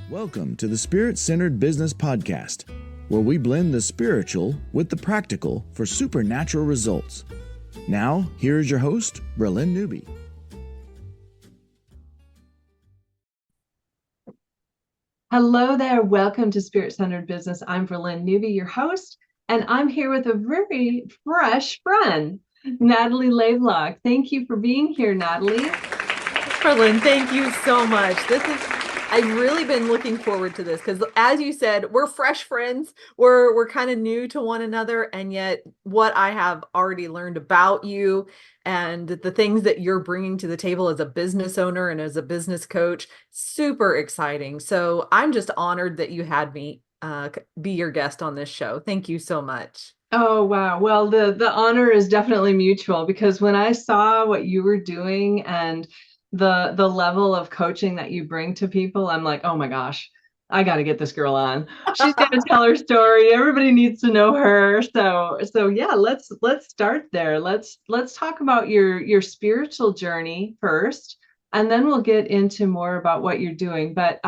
Welcome to the Spirit-Centered Business Podcast, where we blend the spiritual with the practical for supernatural results. Now, here is your host, Bralynn Newby. Hello there. Welcome to Spirit-Centered Business. I'm Bralynn Newby, your host, and I'm here with a very fresh friend, Natalie Lavelock. Thank you for being here, Natalie. Bralynn, thank you so much. I've really been looking forward to this because, as you said, we're fresh friends. We're kind of new to one another, and yet what I have already learned about you and the things that you're bringing to the table as a business owner and as a business coach, super exciting. So I'm just honored that you had me be your guest on this show. Thank you so much. Oh, wow. Well, the honor is definitely mutual, because when I saw what you were doing and the level of coaching that you bring to people, I'm like, oh my gosh, I got to get this girl on. She's got to tell her story. Everybody needs to know her. So yeah, let's start there. Let's talk about your spiritual journey first, and then we'll get into more about what you're doing. But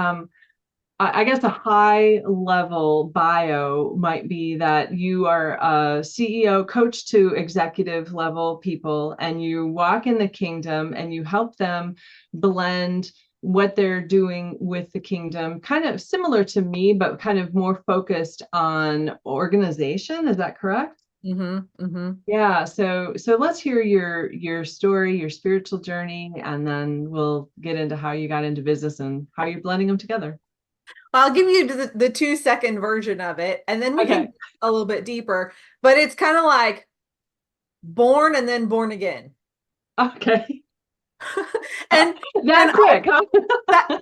I guess a high level bio might be that you are a CEO, coach to executive level people, and you walk in the kingdom and you help them blend what they're doing with the kingdom, kind of similar to me, but kind of more focused on organization. Is that correct? Mm-hmm, mm-hmm. Yeah. So let's hear your story, your spiritual journey, and then we'll get into how you got into business and how you're blending them together. I'll give you the 2-second version of it, and then we can go a little bit deeper. But it's kind of like born and then born again. Okay. and that quick, huh?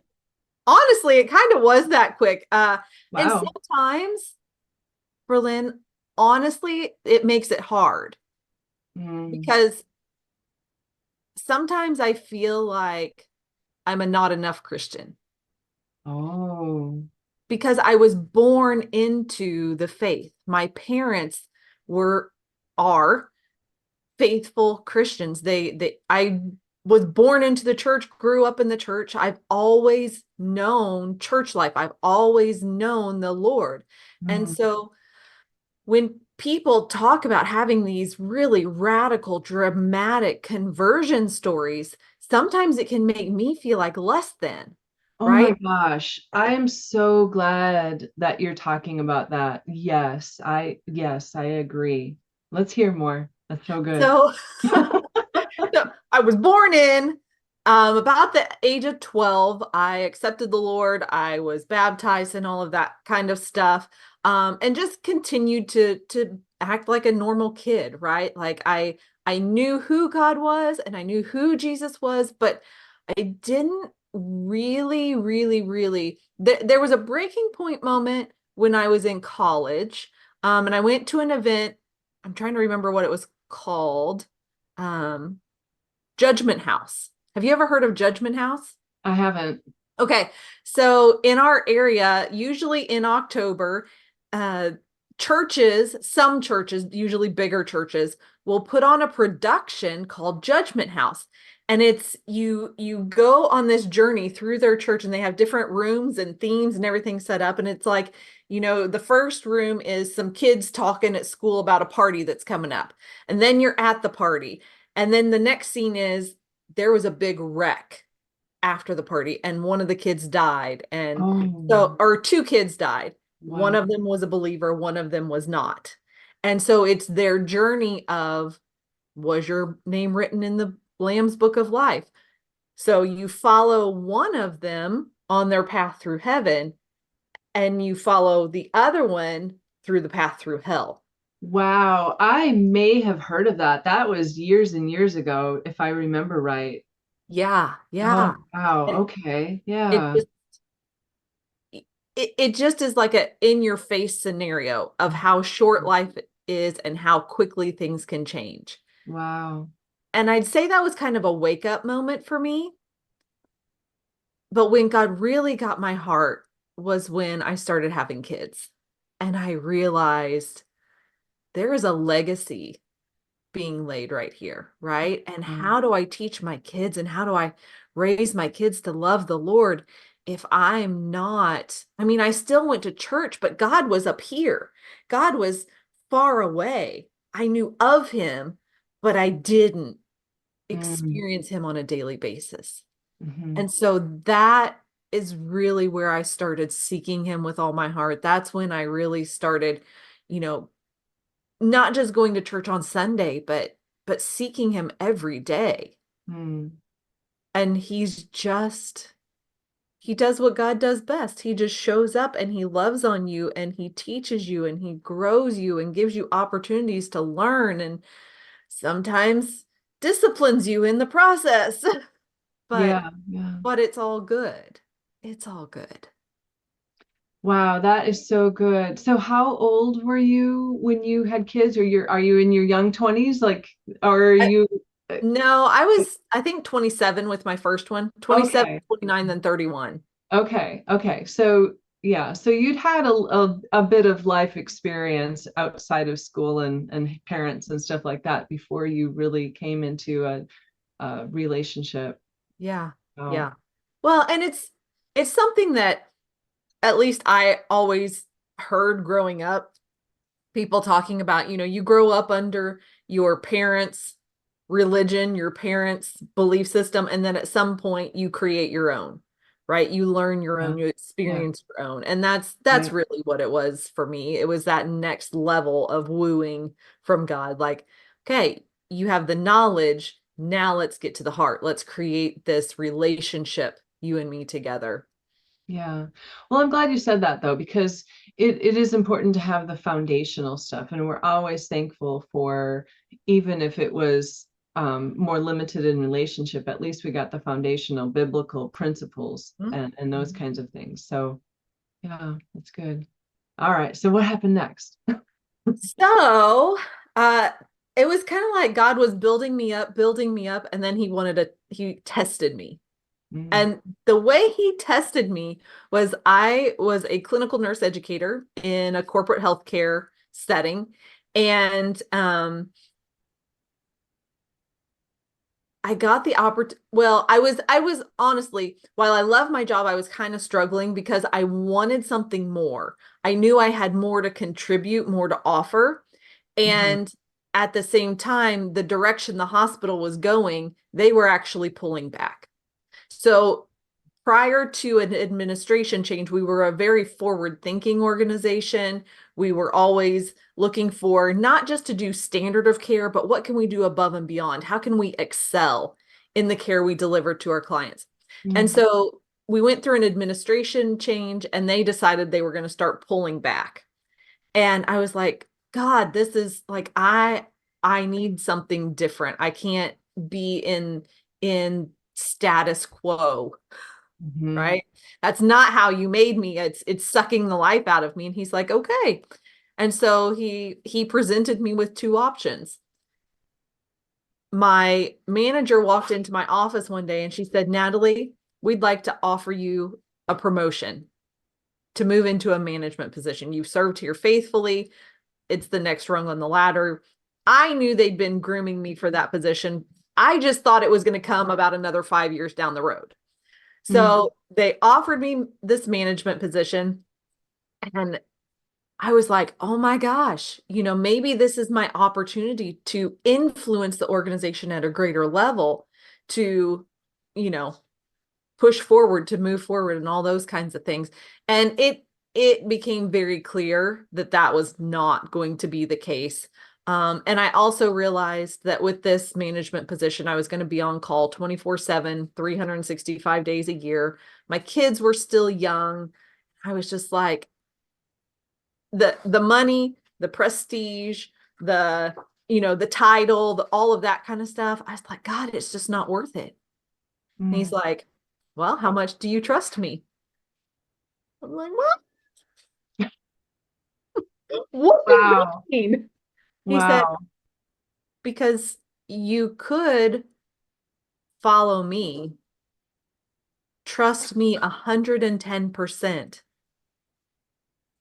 Honestly, it kind of was that quick. Wow. And sometimes, Bralynn, honestly, it makes it hard because sometimes I feel like I'm a not enough Christian. Oh. Because I was born into the faith. My parents are faithful Christians. I was born into the church, grew up in the church. I've always known church life. I've always known the Lord. And so when people talk about having these really radical, dramatic conversion stories, sometimes it can make me feel like less than. Oh my gosh. I'm so glad that you're talking about that. Yes, I agree. Let's hear more. That's so good. So I was born in about the age of 12. I accepted the Lord. I was baptized and all of that kind of stuff. And just continued to act like a normal kid, right? Like I knew who God was and I knew who Jesus was, but I didn't really. There was a breaking point moment when I was in college. And I went to an event. I'm trying to remember what it was called. Judgment House. Have you ever heard of Judgment House? I haven't. Okay. So in our area, usually in October, some churches, usually bigger churches, will put on a production called Judgment House. And it's you go on this journey through their church, and they have different rooms and themes and everything set up. And it's like, the first room is some kids talking at school about a party that's coming up. And then you're at the party. And then the next scene is there was a big wreck after the party and one of the kids died. And or two kids died. Wow. One of them was a believer, one of them was not. And so it's their journey of, was your name written in the Lamb's Book of Life? So you follow one of them on their path through heaven, and you follow the other one through the path through hell. Wow. I may have heard of that. That was years and years ago, if I remember right. Yeah. Oh, wow. Okay. Yeah. It just is like a in-your-face scenario of how short life is and how quickly things can change. Wow. And I'd say that was kind of a wake-up moment for me. But when God really got my heart was when I started having kids. And I realized there is a legacy being laid right here, right? And how do I teach my kids, and how do I raise my kids to love the Lord? if I'm not, I mean, I still went to church, but God was up here. God was far away. I knew of him, but I didn't Mm, experience him on a daily basis. mhm. And so that is really where I started seeking him with all my heart. That's when I really started, you know, not just going to church on Sunday, but seeking him every day. Mm. And he does what God does best. He just shows up and he loves on you and he teaches you and he grows you and gives you opportunities to learn and sometimes disciplines you in the process. but Yeah, yeah. but it's all good. It's all good. Wow, that is so good. So how old were you when you had kids, or are you in your young 20s? Like, or are I, you no, I was, I think 27 with my first one, 27, okay. 29, then 31. Okay, okay. So yeah, so you'd had a bit of life experience outside of school and parents and stuff like that before you really came into a relationship. Yeah. Oh, Yeah. Well, and it's something that at least I always heard growing up, people talking about, you grow up under your parents' religion, your parents' belief system, and then at some point you create your own, right? You learn your yeah, own, you yeah, experience your own. And that's yeah, really what it was for me. It was that next level of wooing from God. Like, okay, you have the knowledge. Now let's get to the heart. Let's create this relationship, you and me together. yeah. Well, I'm glad you said that though, because it is important to have the foundational stuff. And we're always thankful for, even if it was more limited in relationship, at least we got the foundational biblical principles and those Mhm. kinds of things. So yeah, that's good. All right. So what happened next? So, uh, it was kind of like God was building me up, and then he tested me. Mm, And the way he tested me was I was a clinical nurse educator in a corporate healthcare setting. And I got the opportunity. Well, I was honestly, while I love my job, I was kind of struggling because I wanted something more. I knew I had more to contribute, more to offer. mhm, And at the same time, the direction the hospital was going, they were actually pulling back. So prior to an administration change, we were a very forward thinking organization. We were always looking for not just to do standard of care, but what can we do above and beyond? How can we excel in the care we deliver to our clients? And mm, so we went through an administration change and they decided they were going to start pulling back. And I was like, God, this is like I need something different. I can't be in status quo, mhm, right? That's not how you made me. It's sucking the life out of me. And he's like, okay. And so he presented me with two options. My manager walked into my office one day and she said, Natalie, we'd like to offer you a promotion to move into a management position. You've served here faithfully. It's the next rung on the ladder. I knew they'd been grooming me for that position. I just thought it was going to come about another 5 years down the road. mm, So they offered me this management position. And I was like, oh my gosh, maybe this is my opportunity to influence the organization at a greater level to, you know, push forward, to move forward and all those kinds of things. And it became very clear that that was not going to be the case. And I also realized that with this management position, I was going to be on call 24/7, 365 days a year. My kids were still young. I was just like, the money, the prestige, the title, all of that kind of stuff. I was like, God, it's just not worth it. And he's mm. like, well, how much do you trust me? I'm like, what do you Wow. mean? He said, Wow. because you could follow me, trust me 110%,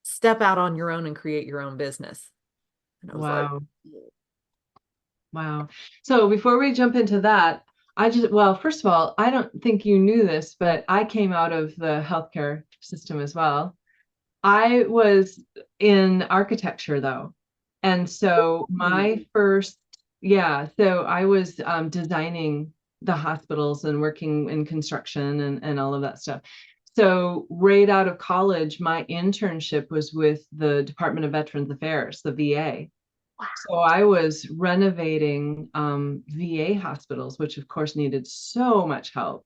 step out on your own and create your own business. And I was like, Wow. Wow. So before we jump into that, Well, first of all, I don't think you knew this, but I came out of the healthcare system as well. I was in architecture though. And so my first, yeah, so I was designing the hospitals and working in construction and all of that stuff. So right out of college, my internship was with the Department of Veterans Affairs, the VA. So I was renovating VA hospitals, which of course needed so much help,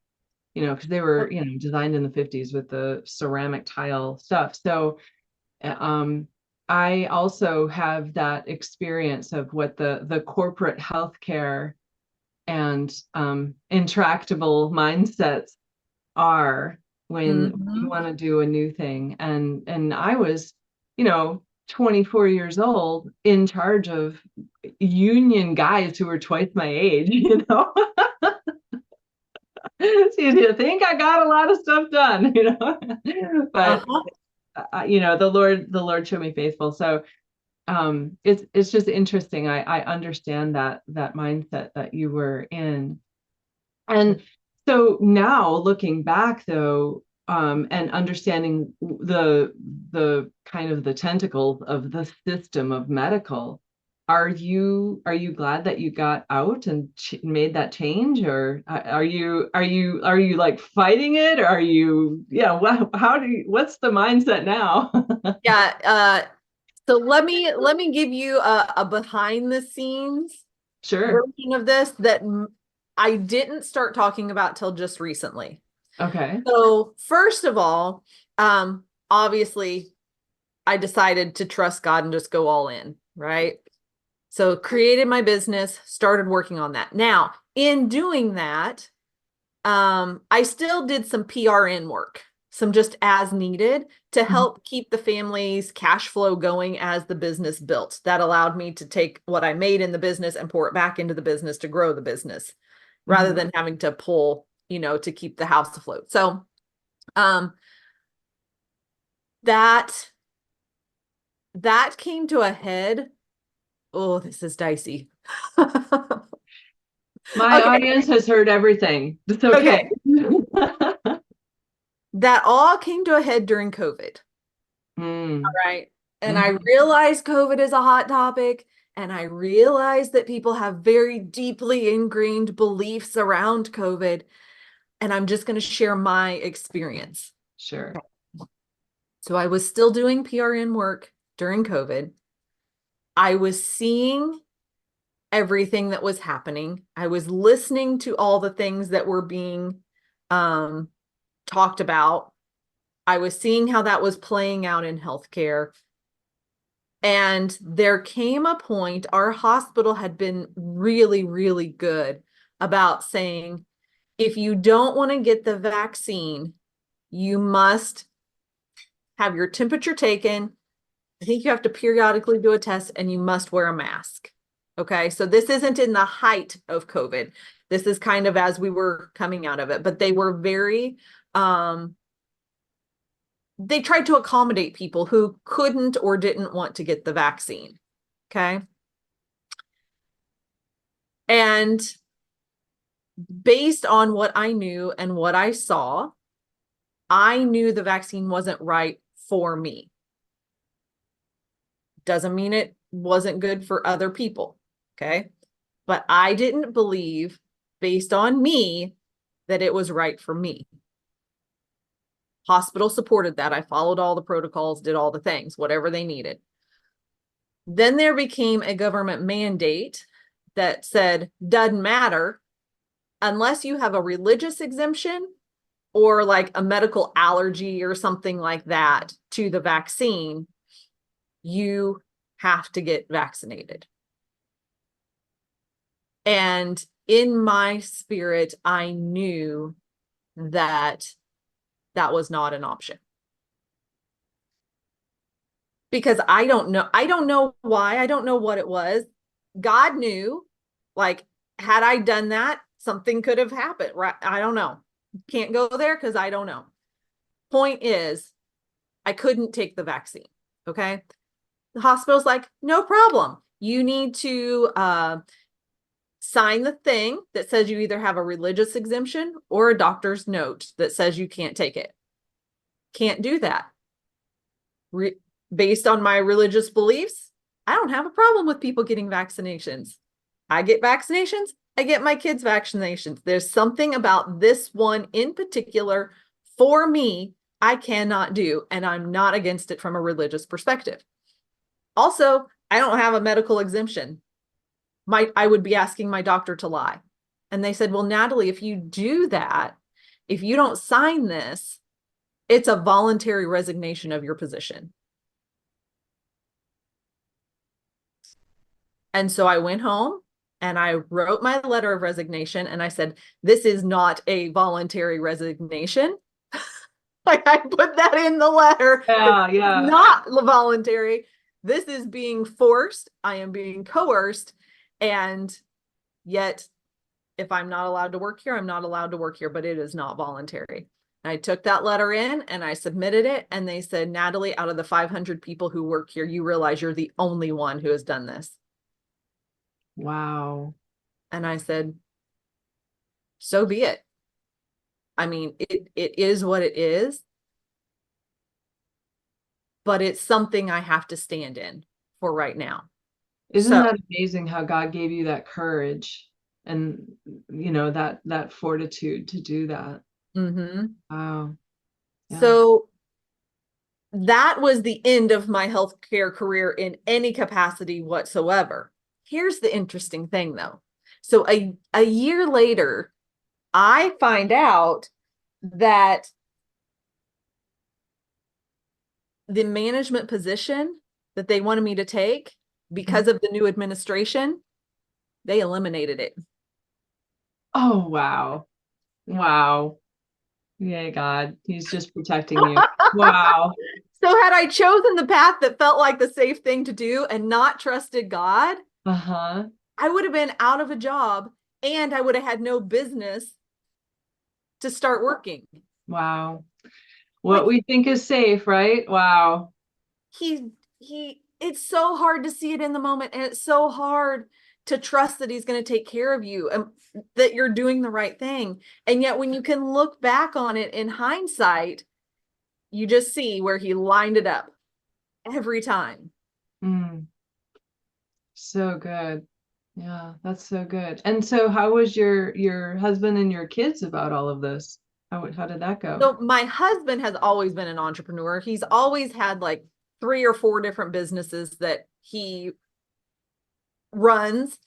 because they were, designed in the 50s with the ceramic tile stuff. So um, I also have that experience of what the corporate healthcare and intractable mindsets are when you want to do a new thing. And I was, 24 years old in charge of union guys who were twice my age. So you think I got a lot of stuff done, but the Lord showed me faithful. So it's just interesting. I understand that mindset that you were in. And so now looking back though, and understanding the kind of the tentacles of the system of medical, are you glad that you got out and made that change, or are you like fighting it, or are you, what's the mindset now? Yeah. So let me give you a behind the scenes Sure. version of this that I didn't start talking about till just recently. Okay. So first of all, obviously I decided to trust God and just go all in, right? So created my business, started working on that. Now, in doing that, I still did some PRN work, some just as needed to help keep the family's cash flow going as the business built. That allowed me to take what I made in the business and pour it back into the business to grow the business rather than having to pull, to keep the house afloat. So, that came to a head. Oh, this is dicey. My audience has heard everything. It's okay. That all came to a head during COVID. All right. And I realize COVID is a hot topic. And I realize that people have very deeply ingrained beliefs around COVID. And I'm just going to share my experience. Sure. So I was still doing PRN work during COVID. I was seeing everything that was happening. I was listening to all the things that were being talked about. I was seeing how that was playing out in healthcare. And there came a point, our hospital had been really, really good about saying, if you don't want to get the vaccine, you must have your temperature taken. I think you have to periodically do a test, and you must wear a mask. Okay. So this isn't in the height of COVID. This is kind of as we were coming out of it, but they were very, they tried to accommodate people who couldn't or didn't want to get the vaccine. Okay. And based on what I knew and what I saw, I knew the vaccine wasn't right for me. Doesn't mean it wasn't good for other people. Okay. But I didn't believe, based on me, that it was right for me. Hospital supported that. I followed all the protocols, did all the things, whatever they needed. Then there became a government mandate that said, doesn't matter unless you have a religious exemption or like a medical allergy or something like that to the vaccine, you have to get vaccinated. And in my spirit, I knew that that was not an option. Because I don't know why. I don't know what it was. God knew, like, had I done that, something could have happened, right? I don't know. Can't go there because I don't know. Point is, I couldn't take the vaccine. Okay. The hospital's like, no problem. You need to sign the thing that says you either have a religious exemption or a doctor's note that says you can't take it. Can't do that. Based on my religious beliefs, I don't have a problem with people getting vaccinations. I get vaccinations. I get my kids vaccinations. There's something about this one in particular for me I cannot do, and I'm not against it from a religious perspective. Also, I don't have a medical exemption. I would be asking my doctor to lie. And they said, well, Natalie, if you do that, if you don't sign this, it's a voluntary resignation of your position. And so I went home and I wrote my letter of resignation and I said, this is not a voluntary resignation. Like I put that in the letter. Yeah. Not voluntary. This is being forced. I am being coerced. And yet, if I'm not allowed to work here, I'm not allowed to work here, but it is not voluntary. And I took that letter in and I submitted it. And they said, Natalie, out of the 500 people who work here, you realize you're the only one who has done this. Wow. And I said, so be it. I mean, it is what it is, but it's something I have to stand in for right now. Isn't that amazing how God gave you that courage and, you know, that fortitude to do that? Mm-hmm. Wow. Yeah. So that was the end of my healthcare career in any capacity whatsoever. Here's the interesting thing, though. So a year later, I find out that the management position that they wanted me to take, because of the new administration, they eliminated it. Oh, wow. Wow. Yay, God. He's just protecting you. Wow. So had I chosen the path that felt like the safe thing to do and not trusted God, Uh-huh. I would have been out of a job and I would have had no business to start working. Wow. What we think is safe, right? Wow. It's so hard to see it in the moment, and it's so hard to trust that he's going to take care of you and that you're doing the right thing. And yet when you can look back on it in hindsight, you just see where he lined it up every time. So good. Yeah, that's so good. And so how was your husband and your kids about all of this? How did that go? So my husband has always been an entrepreneur. He's always had like 3 or 4 different businesses that he runs.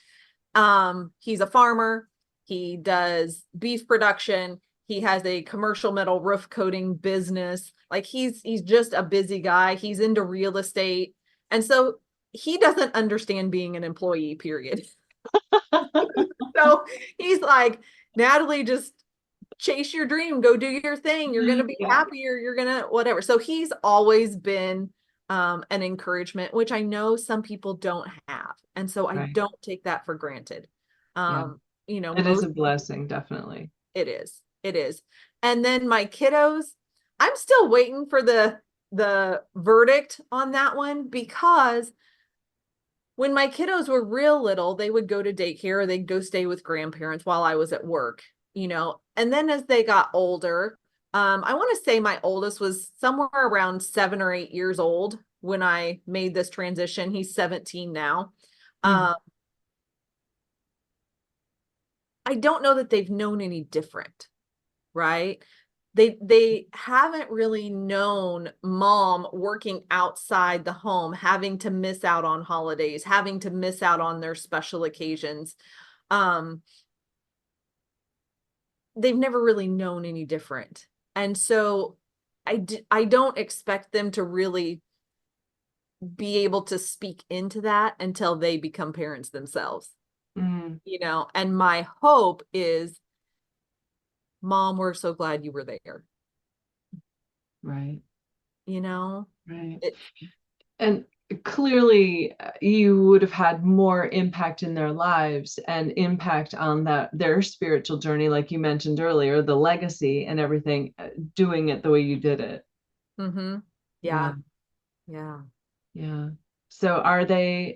He's a farmer. He does beef production. He has a commercial metal roof coating business. Like he's just a busy guy. He's into real estate. And so he doesn't understand being an employee, period. So he's like, Natalie, just chase your dream, go do your thing. You're going to be happier. You're going to whatever. So he's always been an encouragement, which I know some people don't have. And so I don't take that for granted. You know, it is a blessing. Definitely. It is. It is. And then my kiddos, I'm still waiting for the verdict on that one, because when my kiddos were real little, they would go to daycare or they'd go stay with grandparents while I was at work, you know. And then as they got older, I want to say my oldest was somewhere around 7 or 8 years old when I made this transition. He's 17 now. I don't know that they've known any different, right? They haven't really known mom working outside the home, having to miss out on holidays, having to miss out on their special occasions. They've never really known any different. And so I don't expect them to really be able to speak into that until they become parents themselves. You know, and my hope is, Mom, we're so glad you were there. Right. You know? Right. And clearly you would have had more impact in their lives and impact on their spiritual journey, like you mentioned earlier, the legacy and everything, doing it the way you did it. Yeah. So are they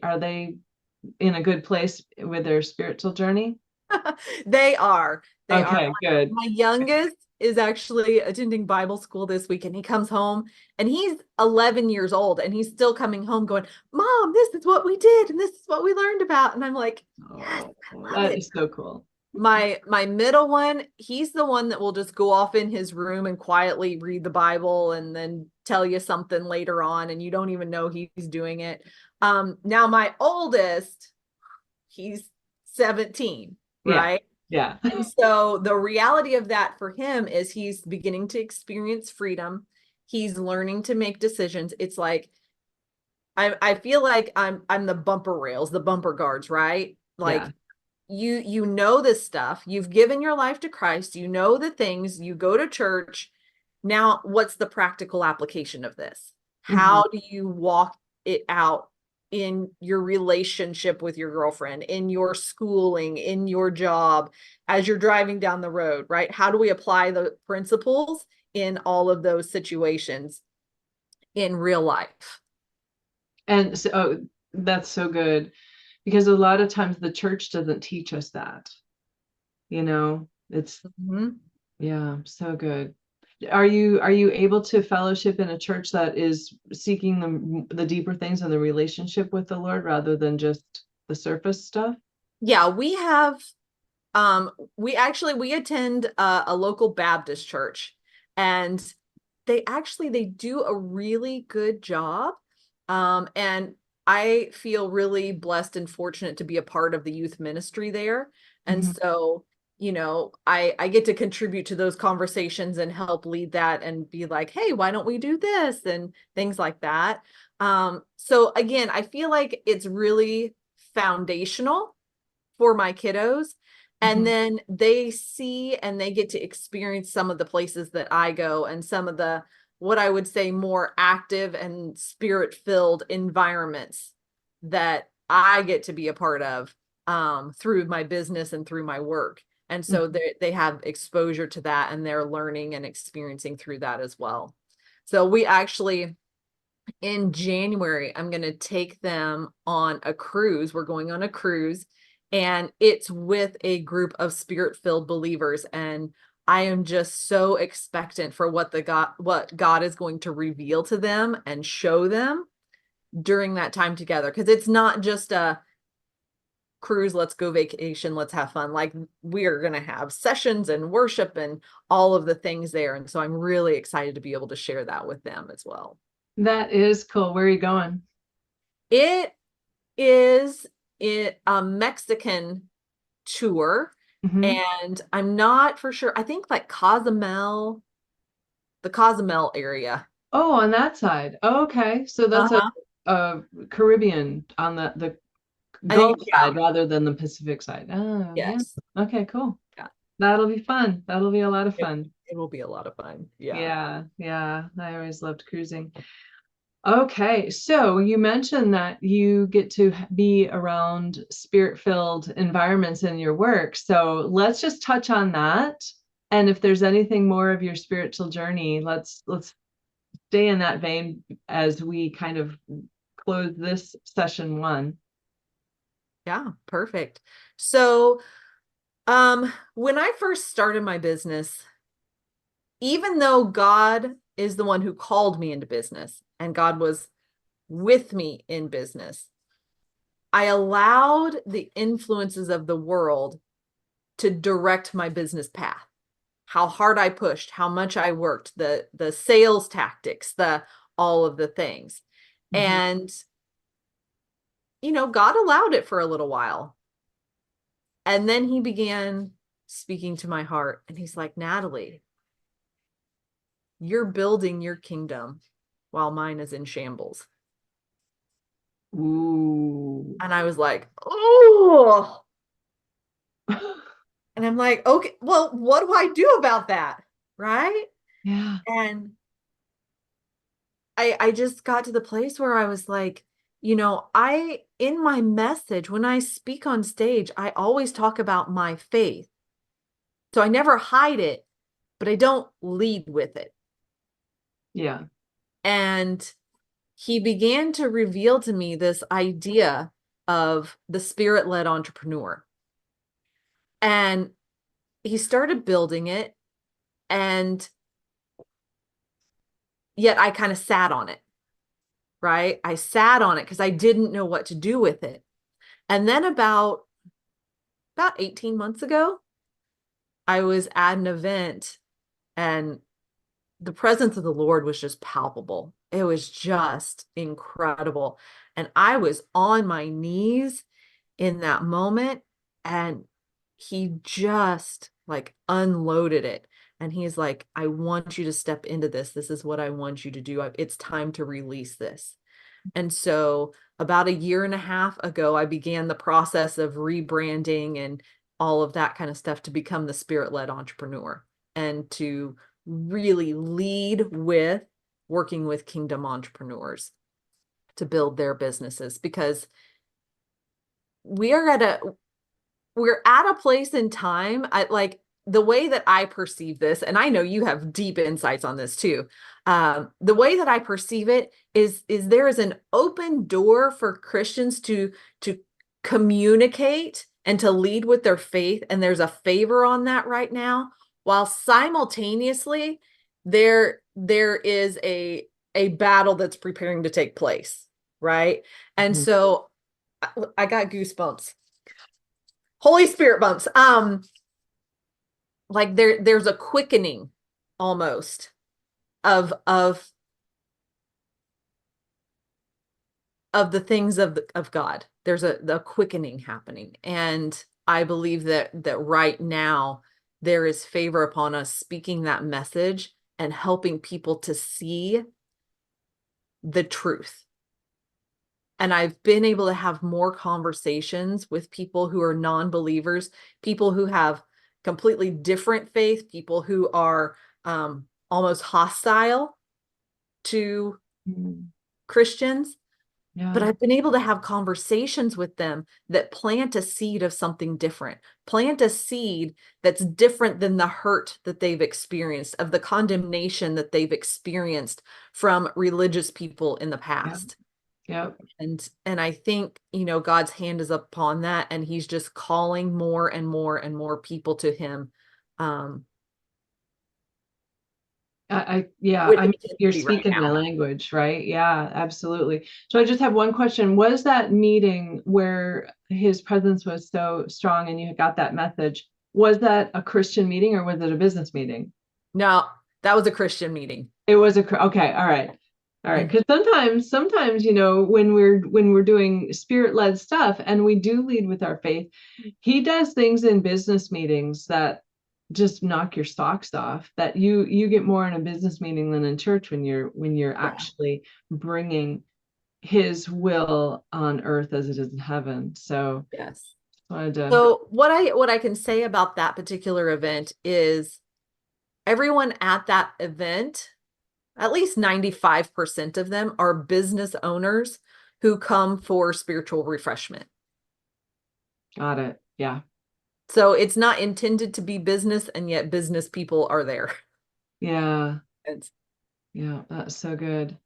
in a good place with their spiritual journey? They are. They are. Okay, good. My youngest is actually attending Bible school this week, and he comes home and he's 11 years old and he's still coming home going, Mom, this is what we did and this is what we learned about. And I'm like, yes, I love That it. is so cool. My middle one, he's the one that will just go off in his room and quietly read the Bible and then tell you something later on, and you don't even know he's doing it. Now my oldest, he's 17, right? Yeah. And so the reality of that for him is he's beginning to experience freedom. He's learning to make decisions. It's like I feel like I'm the bumper rails, the bumper guards, right? Like Yeah. you know this stuff. You've given your life to Christ. You know the things. You go to church. Now, what's the practical application of this? How do you walk it out in your relationship with your girlfriend, in your schooling, in your job, as you're driving down the road, right? How do we apply the principles in all of those situations in real life? And so that's so good, because a lot of times the church doesn't teach us that. It's yeah, so good. Are you able to fellowship in a church that is seeking the deeper things in the relationship with the Lord rather than just the surface stuff? Yeah, we have we attend a local Baptist church, and they do a really good job. And I feel really blessed and fortunate to be a part of the youth ministry there. And so, I get to contribute to those conversations and help lead that and be like, hey, why don't we do this? And things like that. So again, I feel like it's really foundational for my kiddos. And then they see and they get to experience some of the places that I go and some of the, what I would say, more active and spirit-filled environments that I get to be a part of through my business and through my work. And so they have exposure to that, and they're learning and experiencing through that as well. So we actually, in January, I'm going to take them on a cruise. We're going on a cruise, and it's with a group of spirit-filled believers. And I am just so expectant for what God is going to reveal to them and show them during that time together. Because it's not just a cruise, let's go vacation, let's have fun. Like, we are going to have sessions and worship and all of the things there. And so I'm really excited to be able to share that with them as well. That is cool. Where are you going? It is a Mexican tour, and I'm not for sure. I think like Cozumel, the Cozumel area. Oh, on that side. Oh, okay. So that's a Caribbean on the Gulf side rather than the Pacific side. Oh, yes. Yeah. Okay, cool. Yeah. That'll be fun. That'll be a lot of fun. It will be a lot of fun. Yeah. Yeah. I always loved cruising. Okay, so you mentioned that you get to be around spirit-filled environments in your work. So let's just touch on that. And if there's anything more of your spiritual journey, let's stay in that vein as we kind of close this session 1. Yeah, perfect. So, when I first started my business, even though God is the one who called me into business and God was with me in business, I allowed the influences of the world to direct my business path. How hard I pushed, how much I worked, the sales tactics, all of the things. And God allowed it for a little while. And then he began speaking to my heart, and he's like, Natalie, you're building your kingdom while mine is in shambles. Ooh. And I was like, oh. And I'm like, okay, well, what do I do about that? Right? Yeah. And I just got to the place where I was like, in my message, when I speak on stage, I always talk about my faith. So I never hide it, but I don't lead with it. Yeah. And he began to reveal to me this idea of the Spirit-Led Entrepreneur. And he started building it, and yet I kind of sat on it, right? I sat on it because I didn't know what to do with it. And then about 18 months ago, I was at an event, and the presence of the Lord was just palpable. It was just incredible. And I was on my knees in that moment, and he just like unloaded it. And he's like, I want you to step into this. This is what I want you to do. It's time to release this. And so about a year and a half ago, I began the process of rebranding and all of that kind of stuff to become the Spirit-Led Entrepreneur and to really lead with working with kingdom entrepreneurs to build their businesses, because we're at a place in time. Like the way that I perceive this, and I know you have deep insights on this too. The way that I perceive it is there is an open door for Christians to communicate and to lead with their faith. And there's a favor on that right now, while simultaneously there is a battle that's preparing to take place. Right. And so I got goosebumps. Holy Spirit bumps. Like there's a quickening almost of the things of God. There's the quickening happening. And I believe that right now there is favor upon us speaking that message and helping people to see the truth. And I've been able to have more conversations with people who are non-believers, people who have completely different faith, people who are almost hostile to Christians. Yeah. But I've been able to have conversations with them that plant a seed of something different, plant a seed that's different than the hurt that they've experienced, of the condemnation that they've experienced from religious people in the past. Yep. And I think, God's hand is upon that, and he's just calling more and more and more people to him. I mean, you're speaking my language, right? Yeah, absolutely. So I just have one question. Was that meeting where his presence was so strong and you got that message, was that a Christian meeting or was it a business meeting? No, that was a Christian meeting. It was okay. All right. Because sometimes, when we're doing spirit-led stuff and we do lead with our faith, he does things in business meetings that just knock your socks off, that you get more in a business meeting than in church when you're actually bringing his will on earth as it is in heaven. So yes. So what I can say about that particular event is everyone at that event, at least 95% of them, are business owners who come for spiritual refreshment. Got it. Yeah. So it's not intended to be business, and yet business people are there. Yeah. Yeah, that's so good.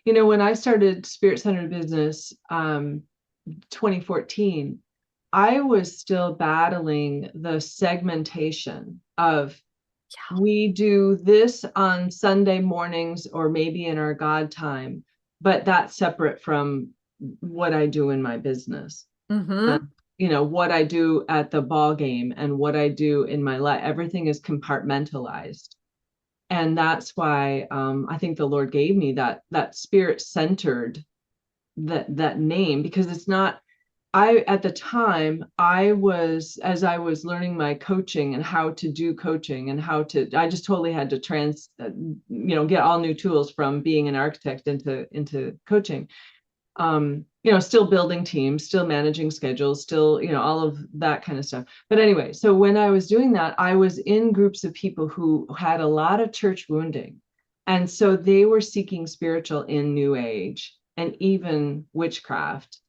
When I started Spirit-Centered Business, 2014, I was still battling the segmentation of we do this on Sunday mornings or maybe in our God time, but that's separate from what I do in my business. And, what I do at the ball game and what I do in my life, everything is compartmentalized. And that's why I think the Lord gave me that spirit-centered, that name, because it's not, at the time, as I was learning my coaching and how to do coaching and I just totally had to get all new tools from being an architect into coaching. Still building teams, still managing schedules, still, all of that kind of stuff. But anyway, so when I was doing that, I was in groups of people who had a lot of church wounding. And so they were seeking spiritual in New Age and even witchcraft,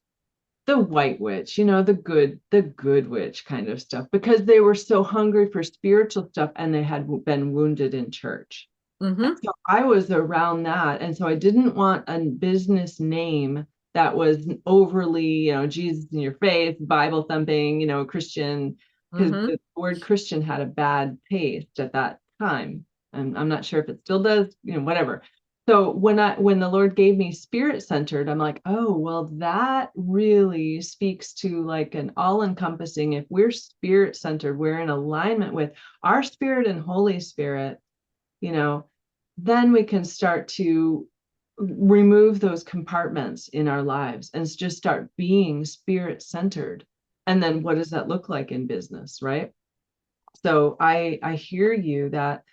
the white witch, the good witch kind of stuff, because they were so hungry for spiritual stuff and they had been wounded in church. So I was around that. And so I didn't want a business name that was overly, Jesus in your face, Bible thumping, Christian, because Mhm. the word Christian had a bad taste at that time. And I'm not sure if it still does, whatever. So when the Lord gave me spirit centered, I'm like, oh, well, that really speaks to like an all-encompassing. If we're spirit centered, we're in alignment with our spirit and Holy Spirit, then we can start to remove those compartments in our lives and just start being spirit centered. And then what does that look like in business, right? So I hear you that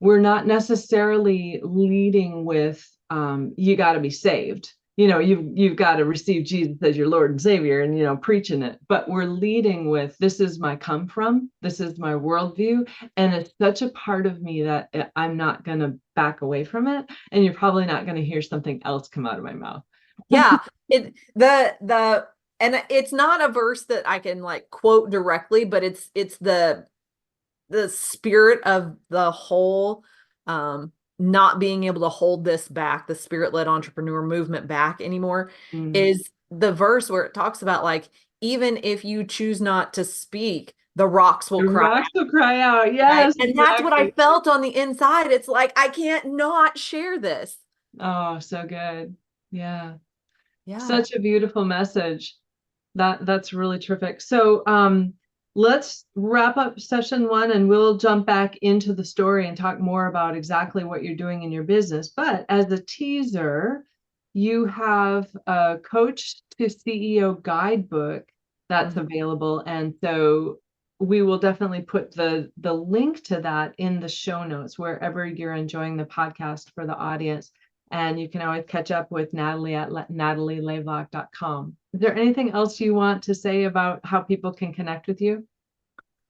we're not necessarily leading with you got to be saved. You've got to receive Jesus as your Lord and Savior and preaching it. But we're leading with, this is my come from, this is my worldview, and it's such a part of me that I'm not going to back away from it. And you're probably not going to hear something else come out of my mouth. Yeah. And it's not a verse that I can like quote directly, but it's the spirit of the whole not being able to hold this back, the spirit-led entrepreneur movement back anymore, is the verse where it talks about like, even if you choose not to speak, the rocks will cry out. Rocks will cry out. Yes. Right? And that's what I felt on the inside. It's like, I can't not share this. Oh, so good. Yeah. Yeah. Such a beautiful message. That's really terrific. So let's wrap up session 1 and we'll jump back into the story and talk more about exactly what you're doing in your business. But as a teaser, you have a Coach to CEO guidebook that's available. And so we will definitely put the link to that in the show notes, wherever you're enjoying the podcast for the audience. And you can always catch up with Natalie at natalielavelock.com. Is there anything else you want to say about how people can connect with you?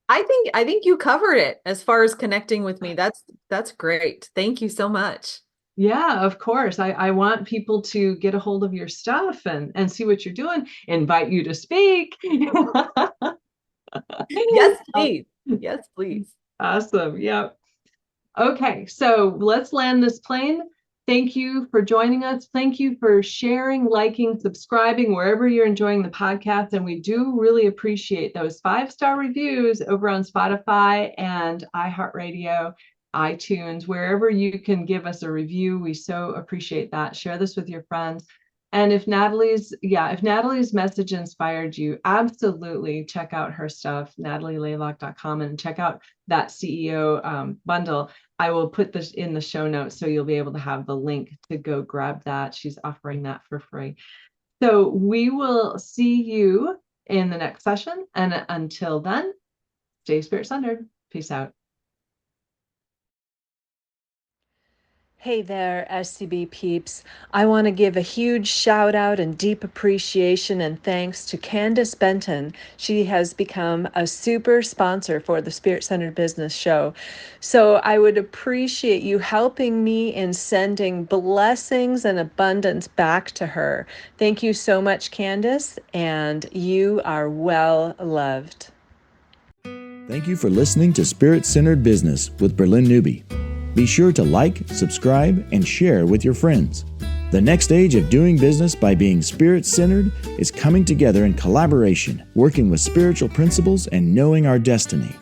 I think you covered it as far as connecting with me. That's great. Thank you so much. Yeah, of course. I want people to get a hold of your stuff and see what you're doing, invite you to speak. Yes, please. Yes, please. Awesome. Yep. Okay, so let's land this plane. Thank you for joining us. Thank you for sharing, liking, subscribing wherever you're enjoying the podcast. And we do really appreciate those 5-star reviews over on Spotify and iHeartRadio, iTunes, wherever you can give us a review. We so appreciate that. Share this with your friends. And if Natalie's message inspired you, absolutely check out her stuff, natalielavelock.com, and check out that CEO bundle. I will put this in the show notes so you'll be able to have the link to go grab that. She's offering that for free. So we will see you in the next session. And until then, stay spirit-centered. Peace out. Hey there, SCB peeps. I want to give a huge shout out and deep appreciation and thanks to Candace Benton. She has become a super sponsor for the Spirit Centered Business Show. So I would appreciate you helping me in sending blessings and abundance back to her. Thank you so much, Candace, and you are well loved. Thank you for listening to Spirit Centered Business with Bralynn Newby. Be sure to like, subscribe, and share with your friends. The next stage of doing business by being spirit-centered is coming together in collaboration, working with spiritual principles and knowing our destiny.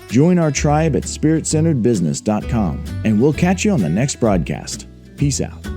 Join our tribe at spiritcenteredbusiness.com, and we'll catch you on the next broadcast. Peace out.